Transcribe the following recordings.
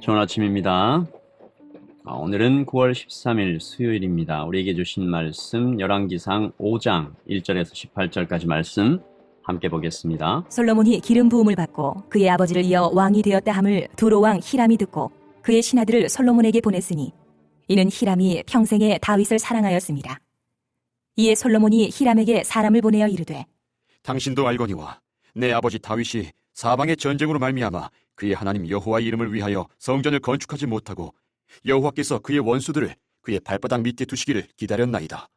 좋은 아침입니다. 오늘은 9월 13일 수요일입니다. 우리에게 주신 말씀 열왕기상 5장 1절에서 18절까지 말씀 함께 보겠습니다. 솔로몬이 기름 부음을 받고 그의 아버지를 이어 왕이 되었다 함을 두로 왕 히람이 듣고 그의 신하들을 솔로몬에게 보냈으니 이는 히람이 평생에 다윗을 사랑하였습니다. 이에 솔로몬이 히람에게 사람을 보내어 이르되 당신도 알거니와 내 아버지 다윗이 사방의 전쟁으로 말미암아 그의 하나님 여호와의 이름을 위하여 성전을 건축하지 못하고 여호와께서 그의 원수들을 그의 발바닥 밑에 두시기를 기다렸나이다.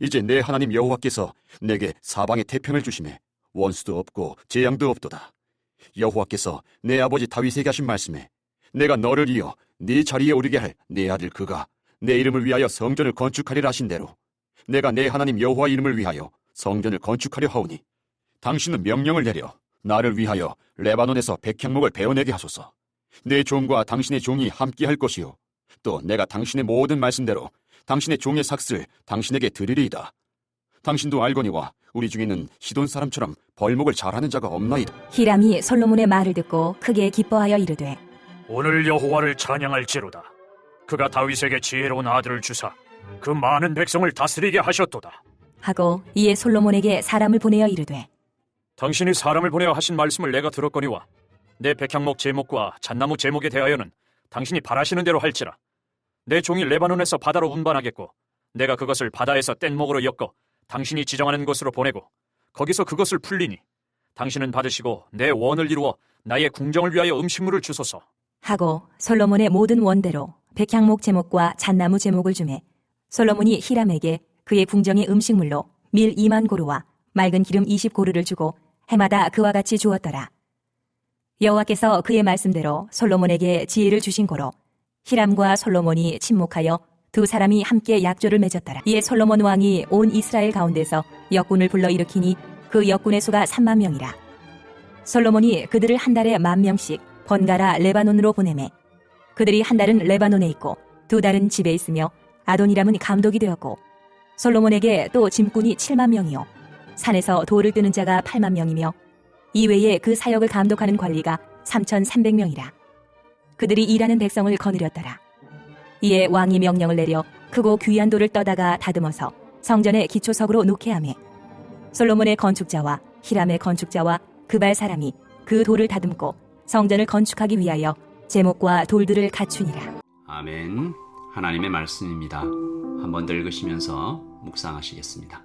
이제 내 하나님 여호와께서 내게 사방의 태평을 주심에 원수도 없고 재앙도 없도다. 여호와께서 내 아버지 다윗에게 하신 말씀에 내가 너를 이어 네 자리에 오르게 할 내 아들 그가 내 이름을 위하여 성전을 건축하리라 하신 대로 내가 내 하나님 여호와의 이름을 위하여 성전을 건축하려 하오니 당신은 명령을 내려 나를 위하여 레바논에서 백향목을 베어내게 하소서. 내 종과 당신의 종이 함께 할 것이요 또 내가 당신의 모든 말씀대로 당신의 종의 삭슬 당신에게 드리리이다. 당신도 알거니와 우리 중에는 시돈 사람처럼 벌목을 잘하는 자가 없나이다. 히람이 솔로몬의 말을 듣고 크게 기뻐하여 이르되 오늘 여호와를 찬양할지로다. 그가 다윗에게 지혜로운 아들을 주사 그 많은 백성을 다스리게 하셨도다. 하고 이에 솔로몬에게 사람을 보내어 이르되 당신이 사람을 보내어 하신 말씀을 내가 들었거니와 내 백향목 제목과 잣나무 제목에 대하여는 당신이 바라시는 대로 할지라. 내 종이 레바논에서 바다로 운반하겠고 내가 그것을 바다에서 뗏목으로 엮어 당신이 지정하는 곳으로 보내고 거기서 그것을 풀리니 당신은 받으시고 내 원을 이루어 나의 궁정을 위하여 음식물을 주소서. 하고 솔로몬의 모든 원대로 백향목 제목과 잣나무 제목을 주매 솔로몬이 히람에게 그의 궁정의 음식물로 밀 2만 고루와 맑은 기름 20고루를 주고 해마다 그와 같이 주었더라. 여호와께서 그의 말씀대로 솔로몬에게 지혜를 주신 고로 히람과 솔로몬이 친목하여 두 사람이 함께 약조를 맺었더라. 이에 솔로몬 왕이 온 이스라엘 가운데서 역군을 불러일으키니 그 역군의 수가 3만 명이라. 솔로몬이 그들을 한 달에 10,000명씩 번갈아 레바논으로 보내매 그들이 한 달은 레바논에 있고 두 달은 집에 있으며 아도니람은 감독이 되었고 솔로몬에게 또 짐꾼이 7만 명이요 산에서 돌을 뜨는 자가 8만 명이며 이외에 그 사역을 감독하는 관리가 3,300명이라. 그들이 일하는 백성을 거느렸더라. 이에 왕이 명령을 내려 크고 귀한 돌을 떠다가 다듬어서 성전의 기초석으로 놓게 하매 솔로몬의 건축자와 히람의 건축자와 그발 사람이 그 돌을 다듬고 성전을 건축하기 위하여 제목과 돌들을 갖추니라. 아멘. 하나님의 말씀입니다. 한번 더 읽으시면서 묵상하시겠습니다.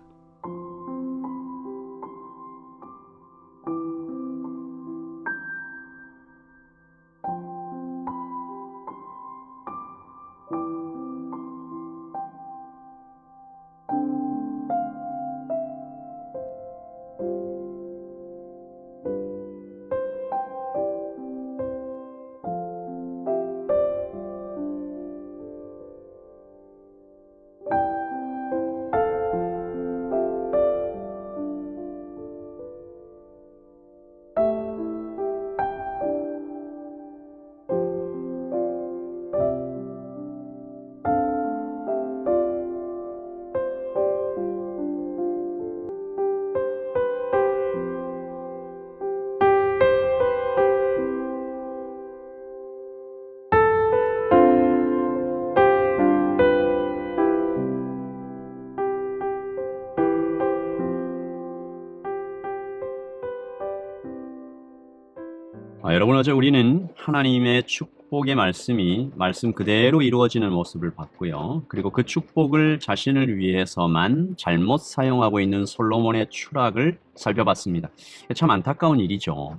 여러분, 어제 우리는 하나님의 축복의 말씀이 말씀 그대로 이루어지는 모습을 봤고요. 그리고 그 축복을 자신을 위해서만 잘못 사용하고 있는 솔로몬의 추락을 살펴봤습니다. 참 안타까운 일이죠.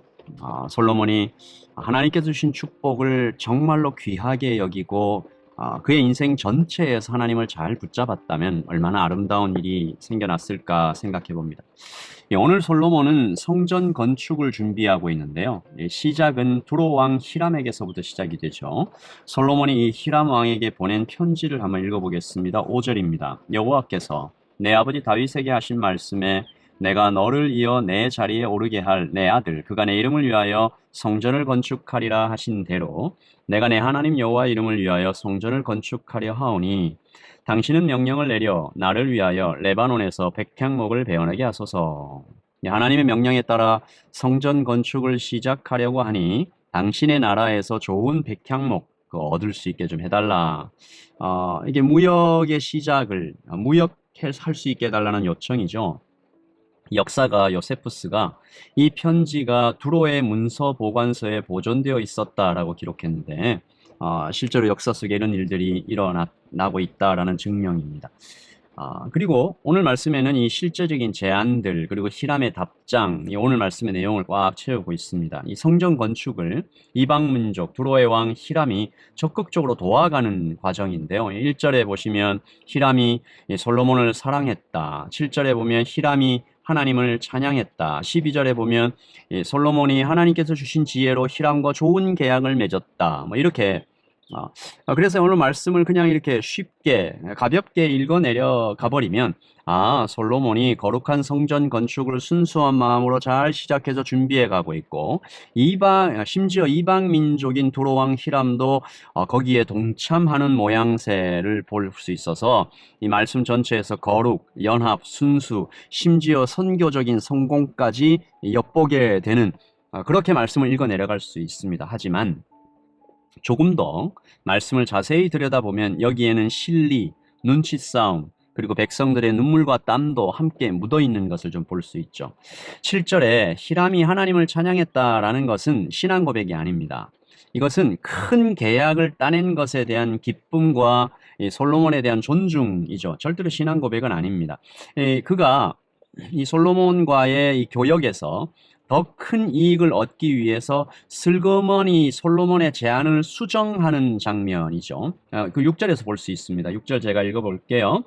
솔로몬이 하나님께서 주신 축복을 정말로 귀하게 여기고 그의 인생 전체에서 하나님을 잘 붙잡았다면 얼마나 아름다운 일이 생겨났을까 생각해 봅니다. 오늘 솔로몬은 성전 건축을 준비하고 있는데요. 시작은 두로 왕 히람에게서부터 시작이 되죠. 솔로몬이 이 히람 왕에게 보낸 편지를 한번 읽어보겠습니다. 5절입니다. 여호와께서 내 아버지 다윗에게 하신 말씀에 내가 너를 이어 내 자리에 오르게 할 내 아들 그가 내 이름을 위하여 성전을 건축하리라 하신 대로 내가 내 하나님 여호와 이름을 위하여 성전을 건축하려 하오니 당신은 명령을 내려 나를 위하여 레바논에서 백향목을 베어내게 하소서. 하나님의 명령에 따라 성전 건축을 시작하려고 하니 당신의 나라에서 좋은 백향목, 얻을 수 있게 좀 해달라. 이게 무역의 시작을 무역할 수 있게 해달라는 요청이죠. 역사가 요세푸스가 이 편지가 두로의 문서 보관소에 보존되어 있었다라고 기록했는데 실제로 역사 속에 이런 일들이 일어나고 있다라는 증명입니다. 그리고 오늘 말씀에는 이 실제적인 제안들 그리고 히람의 답장, 이 오늘 말씀의 내용을 꽉 채우고 있습니다. 이 성전 건축을 이방 민족 두로의 왕 히람이 적극적으로 도와가는 과정인데요. 1절에 보시면 히람이 솔로몬을 사랑했다. 7절에 보면 히람이 하나님을 찬양했다. 12절에 보면 솔로몬이 하나님께서 주신 지혜로 히람과 좋은 계약을 맺었다. 뭐 이렇게 그래서 오늘 말씀을 그냥 이렇게 쉽게 가볍게 읽어 내려가 버리면 솔로몬이 거룩한 성전 건축을 순수한 마음으로 잘 시작해서 준비해 가고 있고 심지어 이방 민족인 두로 왕 히람도 거기에 동참하는 모양새를 볼 수 있어서 이 말씀 전체에서 거룩, 연합, 순수, 심지어 선교적인 성공까지 엿보게 되는 그렇게 말씀을 읽어 내려갈 수 있습니다. 하지만 조금 더 말씀을 자세히 들여다보면 여기에는 실리, 눈치 싸움, 그리고 백성들의 눈물과 땀도 함께 묻어 있는 것을 좀 볼 수 있죠. 7절에 히람이 하나님을 찬양했다라는 것은 신앙 고백이 아닙니다. 이것은 큰 계약을 따낸 것에 대한 기쁨과 이 솔로몬에 대한 존중이죠. 절대로 신앙 고백은 아닙니다. 그가 이 솔로몬과의 이 교역에서 더 큰 이익을 얻기 위해서 슬그머니 솔로몬의 제안을 수정하는 장면이죠. 그 6절에서 볼 수 있습니다. 6절 제가 읽어볼게요.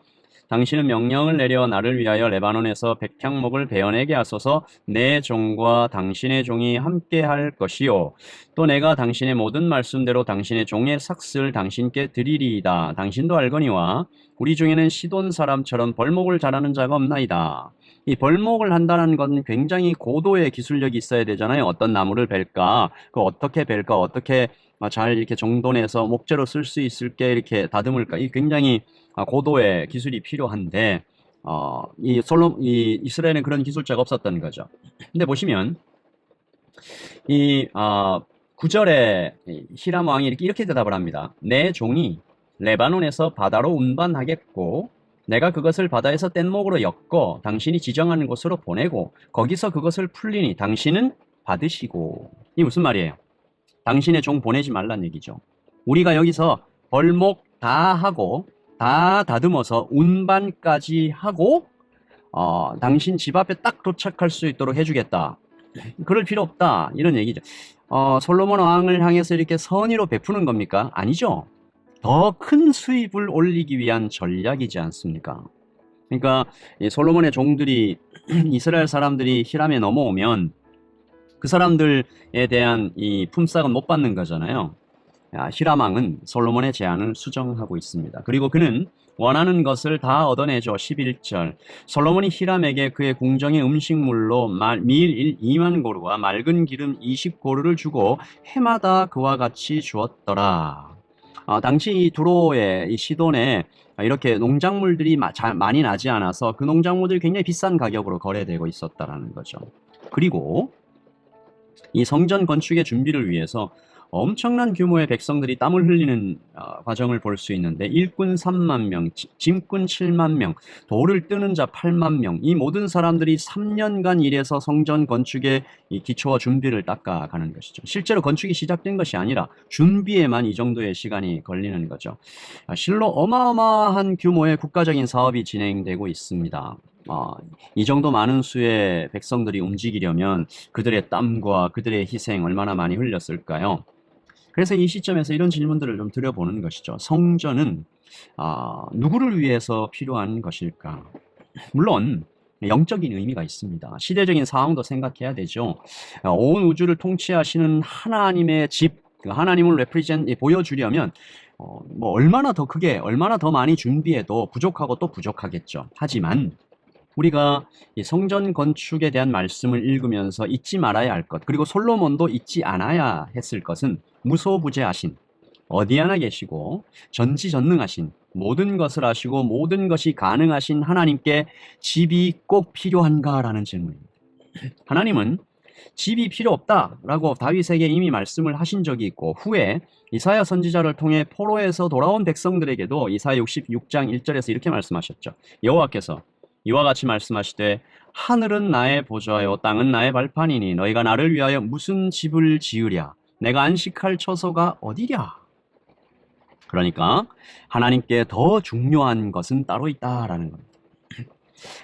당신은 명령을 내려 나를 위하여 레바논에서 백향목을 베어내게 하소서. 내 종과 당신의 종이 함께 할 것이요 또 내가 당신의 모든 말씀대로 당신의 종의 삭슬 당신께 드리리이다. 당신도 알거니와 우리 중에는 시돈 사람처럼 벌목을 잘하는 자가 없나이다. 이 벌목을 한다는 건 굉장히 고도의 기술력이 있어야 되잖아요. 어떤 나무를 벨까, 어떻게 벨까, 어떻게 잘 이렇게 정돈해서 목재로 쓸 수 있을게 이렇게 다듬을까. 이 굉장히 고도의 기술이 필요한데 이 이스라엘은 그런 기술자가 없었던 거죠. 근데 보시면 이 9절에 히람 왕이 이렇게 대답을 합니다. 내 종이 레바논에서 바다로 운반하겠고 내가 그것을 바다에서 뗏목으로 엮어 당신이 지정하는 곳으로 보내고 거기서 그것을 풀리니 당신은 받으시고. 이게 무슨 말이에요? 당신의 종 보내지 말란 얘기죠. 우리가 여기서 벌목 다 하고 다 다듬어서 운반까지 하고 당신 집 앞에 딱 도착할 수 있도록 해주겠다. 그럴 필요 없다. 이런 얘기죠. 솔로몬 왕을 향해서 이렇게 선의로 베푸는 겁니까? 아니죠. 더 큰 수입을 올리기 위한 전략이지 않습니까? 그러니까 이 솔로몬의 종들이 이스라엘 사람들이 히람에 넘어오면 그 사람들에 대한 이 품삯은 못 받는 거잖아요. 히람 왕은 솔로몬의 제안을 수정하고 있습니다. 그리고 그는 원하는 것을 다 얻어내죠. 11절 솔로몬이 히람에게 그의 궁정의 음식물로 밀 2만 고루와 맑은 기름 20고루를 주고 해마다 그와 같이 주었더라. 당시 이 두로의 이 시돈에 이렇게 농작물들이 많이 나지 않아서 그 농작물들이 굉장히 비싼 가격으로 거래되고 있었다라는 거죠. 그리고 이 성전 건축의 준비를 위해서 엄청난 규모의 백성들이 땀을 흘리는 과정을 볼 수 있는데 일꾼 3만 명, 짐꾼 7만 명, 돌을 뜨는 자 8만 명, 이 모든 사람들이 3년간 일해서 성전 건축의 이 기초와 준비를 닦아가는 것이죠. 실제로 건축이 시작된 것이 아니라 준비에만 이 정도의 시간이 걸리는 거죠. 실로 어마어마한 규모의 국가적인 사업이 진행되고 있습니다. 이 정도 많은 수의 백성들이 움직이려면 그들의 땀과 그들의 희생 얼마나 많이 흘렸을까요? 그래서 이 시점에서 이런 질문들을 좀 드려보는 것이죠. 성전은 누구를 위해서 필요한 것일까? 물론 영적인 의미가 있습니다. 시대적인 상황도 생각해야 되죠. 온 우주를 통치하시는 하나님의 집, 하나님을 보여주려면 뭐 얼마나 더 크게, 얼마나 더 많이 준비해도 부족하고 또 부족하겠죠. 하지만 우리가 이 성전 건축에 대한 말씀을 읽으면서 잊지 말아야 할 것, 그리고 솔로몬도 잊지 않아야 했을 것은 무소부재하신, 어디 하나 계시고 전지전능하신, 모든 것을 아시고 모든 것이 가능하신 하나님께 집이 꼭 필요한가라는 질문입니다. 하나님은 집이 필요 없다라고 다윗에게 이미 말씀을 하신 적이 있고, 후에 이사야 선지자를 통해 포로에서 돌아온 백성들에게도 이사야 66장 1절에서 이렇게 말씀하셨죠. 여호와께서 이와 같이 말씀하시되 하늘은 나의 보좌요 땅은 나의 발판이니 너희가 나를 위하여 무슨 집을 지으랴? 내가 안식할 처소가 어디랴? 그러니까 하나님께 더 중요한 것은 따로 있다라는 겁니다.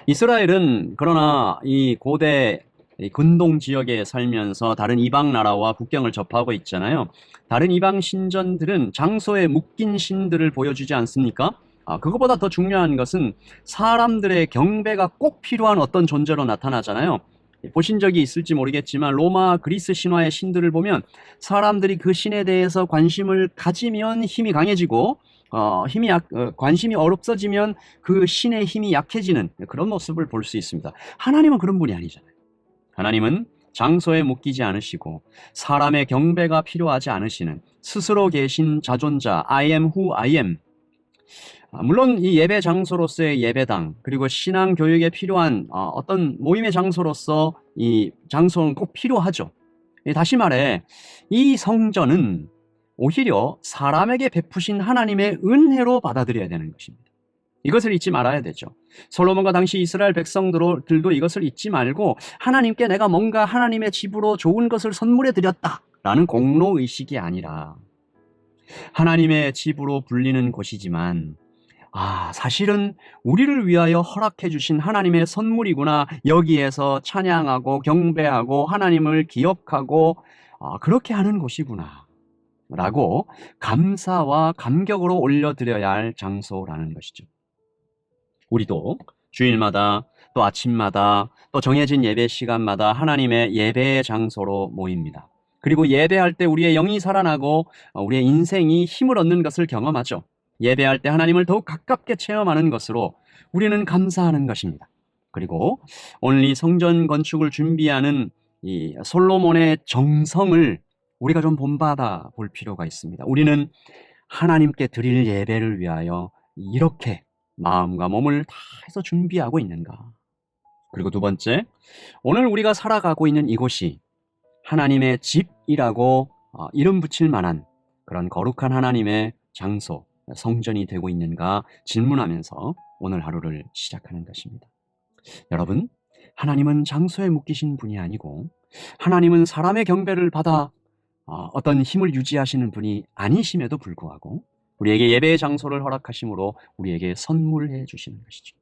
이스라엘은 그러나 이 고대 근동 지역에 살면서 다른 이방 나라와 국경을 접하고 있잖아요. 다른 이방 신전들은 장소에 묶인 신들을 보여주지 않습니까? 그것보다 더 중요한 것은 사람들의 경배가 꼭 필요한 어떤 존재로 나타나잖아요. 보신 적이 있을지 모르겠지만 로마 그리스 신화의 신들을 보면 사람들이 그 신에 대해서 관심을 가지면 힘이 강해지고 관심이 없어지면 그 신의 힘이 약해지는 그런 모습을 볼 수 있습니다. 하나님은 그런 분이 아니잖아요. 하나님은 장소에 묶이지 않으시고 사람의 경배가 필요하지 않으시는 스스로 계신 자존자 I am who I am. 물론 이 예배 장소로서의 예배당 그리고 신앙 교육에 필요한 어떤 모임의 장소로서 이 장소는 꼭 필요하죠. 다시 말해 이 성전은 오히려 사람에게 베푸신 하나님의 은혜로 받아들여야 되는 것입니다. 이것을 잊지 말아야 되죠. 솔로몬과 당시 이스라엘 백성들도 이것을 잊지 말고 하나님께 내가 뭔가 하나님의 집으로 좋은 것을 선물해 드렸다라는 공로의식이 아니라 하나님의 집으로 불리는 곳이지만 사실은 우리를 위하여 허락해 주신 하나님의 선물이구나. 여기에서 찬양하고 경배하고 하나님을 기억하고 그렇게 하는 곳이구나 라고 감사와 감격으로 올려드려야 할 장소라는 것이죠. 우리도 주일마다 또 아침마다 또 정해진 예배 시간마다 하나님의 예배의 장소로 모입니다. 그리고 예배할 때 우리의 영이 살아나고 우리의 인생이 힘을 얻는 것을 경험하죠. 예배할 때 하나님을 더욱 가깝게 체험하는 것으로 우리는 감사하는 것입니다. 그리고 오늘 이 성전 건축을 준비하는 이 솔로몬의 정성을 우리가 좀 본받아 볼 필요가 있습니다. 우리는 하나님께 드릴 예배를 위하여 이렇게 마음과 몸을 다해서 준비하고 있는가? 그리고 두 번째, 오늘 우리가 살아가고 있는 이곳이 하나님의 집이라고 이름 붙일 만한 그런 거룩한 하나님의 장소, 성전이 되고 있는가 질문하면서 오늘 하루를 시작하는 것입니다. 여러분, 하나님은 장소에 묶이신 분이 아니고 하나님은 사람의 경배를 받아 어떤 힘을 유지하시는 분이 아니심에도 불구하고 우리에게 예배의 장소를 허락하심으로 우리에게 선물해 주시는 것이죠.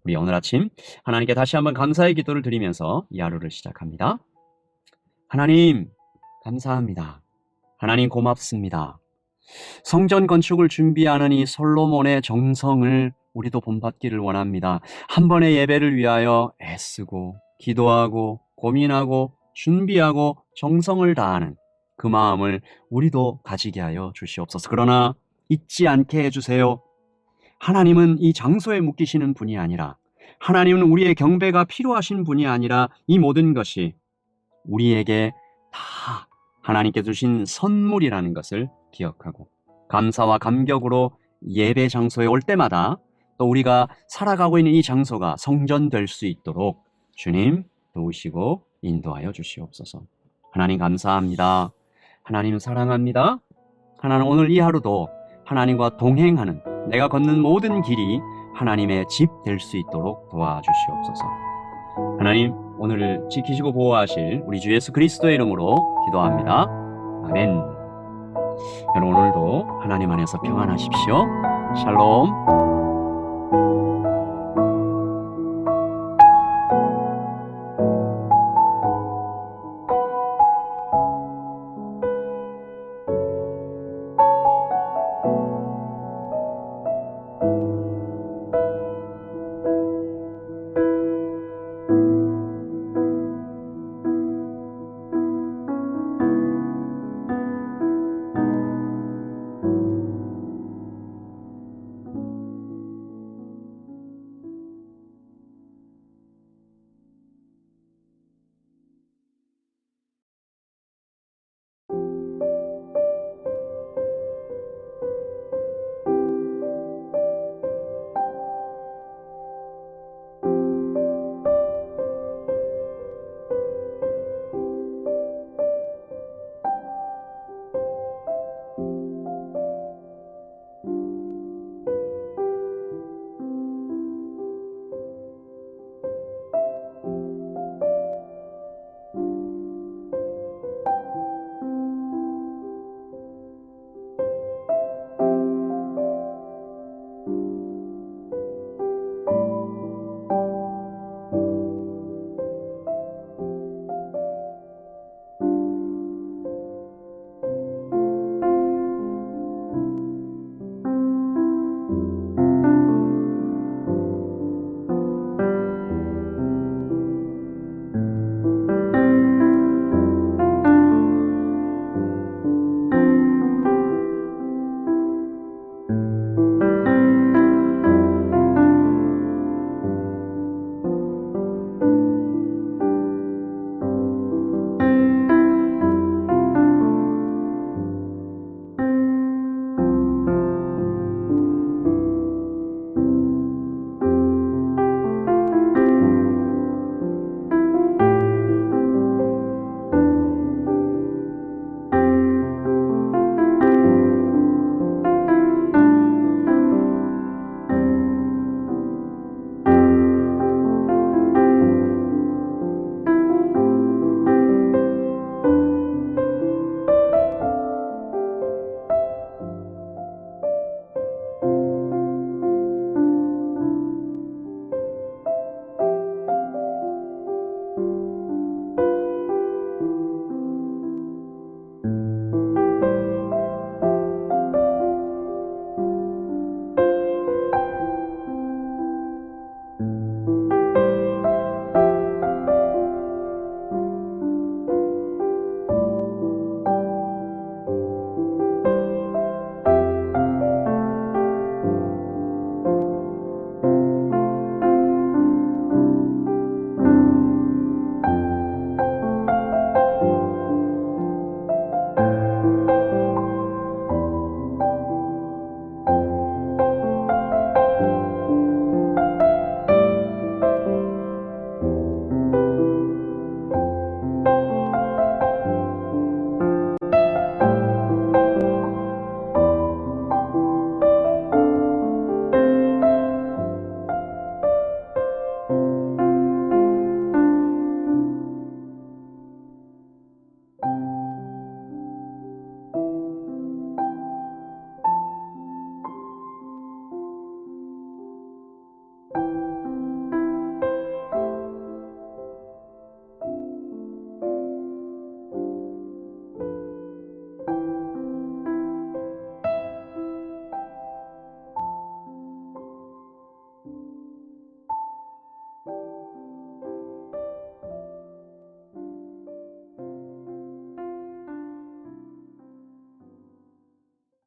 우리 오늘 아침 하나님께 다시 한번 감사의 기도를 드리면서 이 하루를 시작합니다. 하나님 감사합니다. 하나님 고맙습니다. 성전 건축을 준비하는 이 솔로몬의 정성을 우리도 본받기를 원합니다. 한 번의 예배를 위하여 애쓰고 기도하고 고민하고 준비하고 정성을 다하는 그 마음을 우리도 가지게 하여 주시옵소서. 그러나 잊지 않게 해주세요. 하나님은 이 장소에 묶이시는 분이 아니라 하나님은 우리의 경배가 필요하신 분이 아니라 이 모든 것이 우리에게 다 하나님께 주신 선물이라는 것을 기억하고 감사와 감격으로 예배 장소에 올 때마다 또 우리가 살아가고 있는 이 장소가 성전 될 수 있도록 주님 도우시고 인도하여 주시옵소서. 하나님 감사합니다. 하나님 사랑합니다. 하나님 오늘 이 하루도 하나님과 동행하는 내가 걷는 모든 길이 하나님의 집 될 수 있도록 도와주시옵소서. 하나님 오늘을 지키시고 보호하실 우리 주 예수 그리스도의 이름으로 기도합니다. 아멘. 여러분 오늘도 하나님 안에서 평안하십시오. 샬롬.